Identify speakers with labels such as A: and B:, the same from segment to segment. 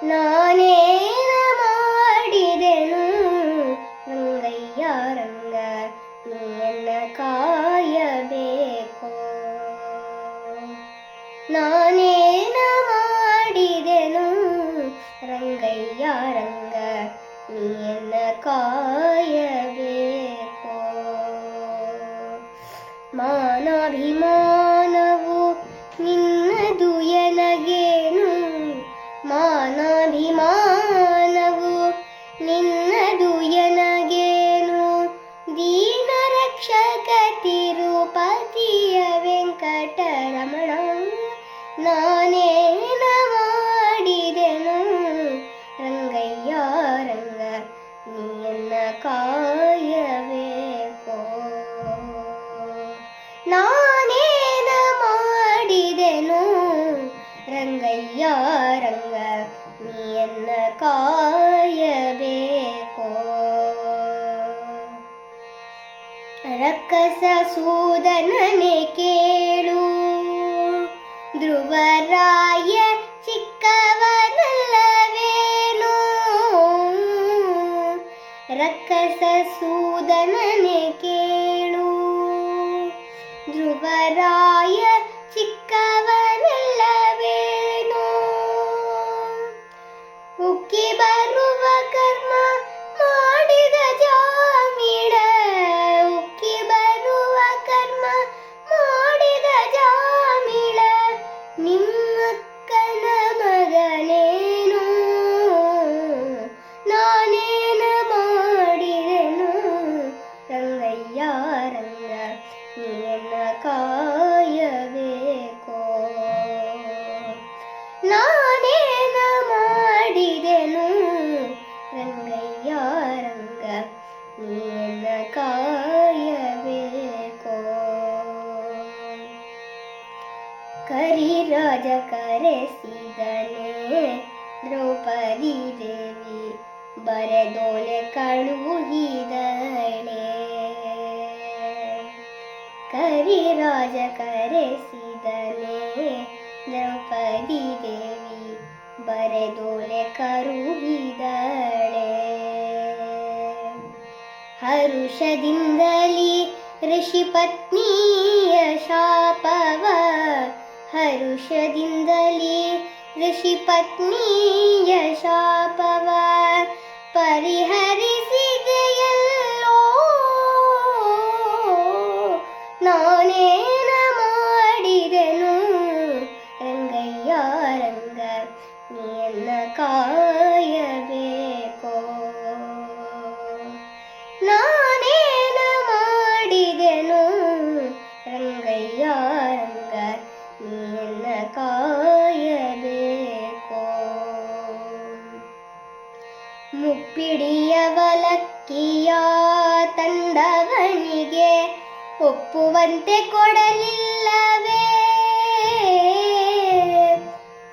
A: ನಾನೇನ ಮಾಡಿದೆನು ರಂಗಯ್ಯ ರಂಗ ನೀಯನ್ನ ಕಾಯಬೇಕು. ನಾನೇನ ಮಾಡಿದೆನು ರಂಗಯ್ಯ ರಂಗ ನೀಯನ್ನ ಕಾಯಬೇಕು. ಮಾನಾಭಿಮಾನವು ನಿನ್ನದು ಎನಗೇನು, ಮಾನಾಭಿಮಾನವು ನಿನ್ನದು ಎನಗೇನು. ದೀನ ರಕ್ಷಕ ತಿರುಪತಿಯ ವೆಂಕಟರಮಣ, ನಾನೇನ ಮಾಡಿದೆನು ರಂಗಯ್ಯ ರಂಗ ನೀಯನ್ನ ಕಾಯಬೇಕು. ನಾನೇನ ಮಾಡಿದೆನು ರಂಗಯ್ಯ ರಂಗ ನೀಯನ್ನ ಕಾಯಬೇಕು. ರಕ್ಕಸ ಸೂದನನೆ ಕೇಳು, ಧ್ರುವರಾಯ ಚಿಕ್ಕವನಲ್ಲವೇನು. ರಕ್ಕಸ ಸೂದನನೆ ಕೇಳು, ಧ್ರುವರಾಯ ಚಿಕ್ಕವನಲ್ಲವೇನು. ಉಕ್ಕಿ ಬರುವ ಕರ್ಮ ಮಾಡಿದ ಜಾಮಿಳ, ಉಕ್ಕಿ ಬರುವ ಕರ್ಮ ಮಾಡಿದ ಜಾಮಿಳ. ನಿಮ್ಮಕ್ಕನ ಮಗನೇನು, ನಾನೇನ ಮಾಡಿದೆನು ರಂಗಯ್ಯ ರಂಗ ನೀಯನ್ನ ಕಾಯಬೇಕು. ನಾನೇನ ಮಾಡಿದೆನು ರಂಗಯ್ಯ ರಂಗ ನೀಯನ್ನ ಕಾಯಬೇಕು. ಕರಿರಾಜ ಕರೆಸಿದನೆ ದ್ರೌಪದಿ ದೇವಿ, ಬರೆದೋಲೆ ಕಳುಹಿದಳೆ. ಕರಿರಾಜ ಕರೆಸಿದನೆ ದ್ರೌಪದಿ ದೇವಿ, ಬರೆದೋಲೆ ಕಳುಹಿದಳೆ. ಹರುಷದಿಂದಲಿ ಋಷಿ ಪತ್ನಿಯ ಶಾಪವ, ಹರುಷದಿಂದಲಿ ಋಷಿ ಪತ್ನಿಯ ಶಾಪವ ಪರಿಹರಿಸಿದೆಯಲ್ಲೋ. ನಾನೇನ ಮಾಡಿದೆನು ರಂಗಯ್ಯ ರಂಗ ನೀಯನ್ನ ಕಾಯಬೇಕು. ನಾನೇನ ಮಾಡಿದೆನು ರಂಗಯ್ಯ ರಂಗ ನೀಯನ್ನ ಕಾಯಬೇಕು. ಮುಪ್ಪಿಡಿಯವಲಕ್ಕಿಯ ತಂದವನಿಗೆ ಒಪ್ಪುವಂತೆ ಕೊಡಲಿಲ್ಲವೇ.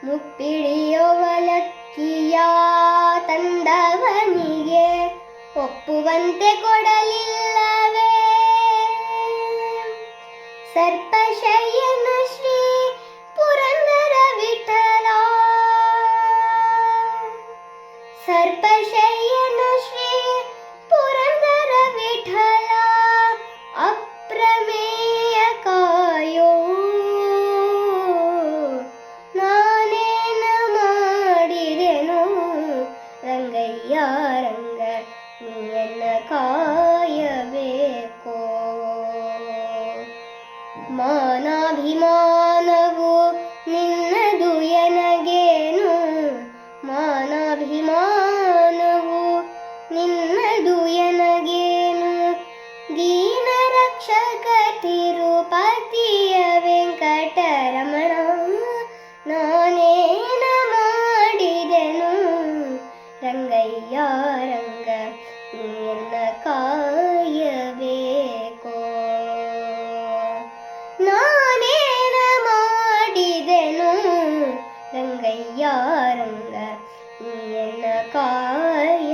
A: ಮುಪ್ಪಿಡಿಯವಲಕ್ಕಿಯ ತಂದವನಿಗೆ ಒಪ್ಪುವಂತೆ ಕೊಡಲಿಲ್ಲವೇ. ಸರ್ಪಶಯನ ಶ್ರೀ ಪುರಂದರ ವಿಠಲ, ಸರ್ಪಶಯನ ಶ್ರೀ ಪುರಂದರ ವಿಠಲ, ಅಪ್ರಮೇಯ ಕಾಯೋ. ನಾನೇನ ಮಾಡಿದೆನು ರಂಗಯ್ಯ ರಂಗ ನೀಯನ್ನ ಕಾಯಬೇಕು. ಮಾನಾಭಿಮಾನವು ನಿನ್ನದು ಎನಗೇನು, ಮಾನಾಭಿಮಾನವು ನಿನ್ನದು ಎನಗೇನು. ದೀನ ರಕ್ಷಕ ತಿರುಪತಿಯ ವೆಂಕಟರಮಣ, ನಾನೇನ ಮಾಡಿದೆನು ರಂಗಯ್ಯ ರಂಗ ನೀಯನ್ನ ಕಾಯಬೇಕು. ನಾನೇನ ಮಾಡಿದೆನು ರಂಗಯ್ಯ ರಂಗ ನೀಯನ್ನ ಕಾಯ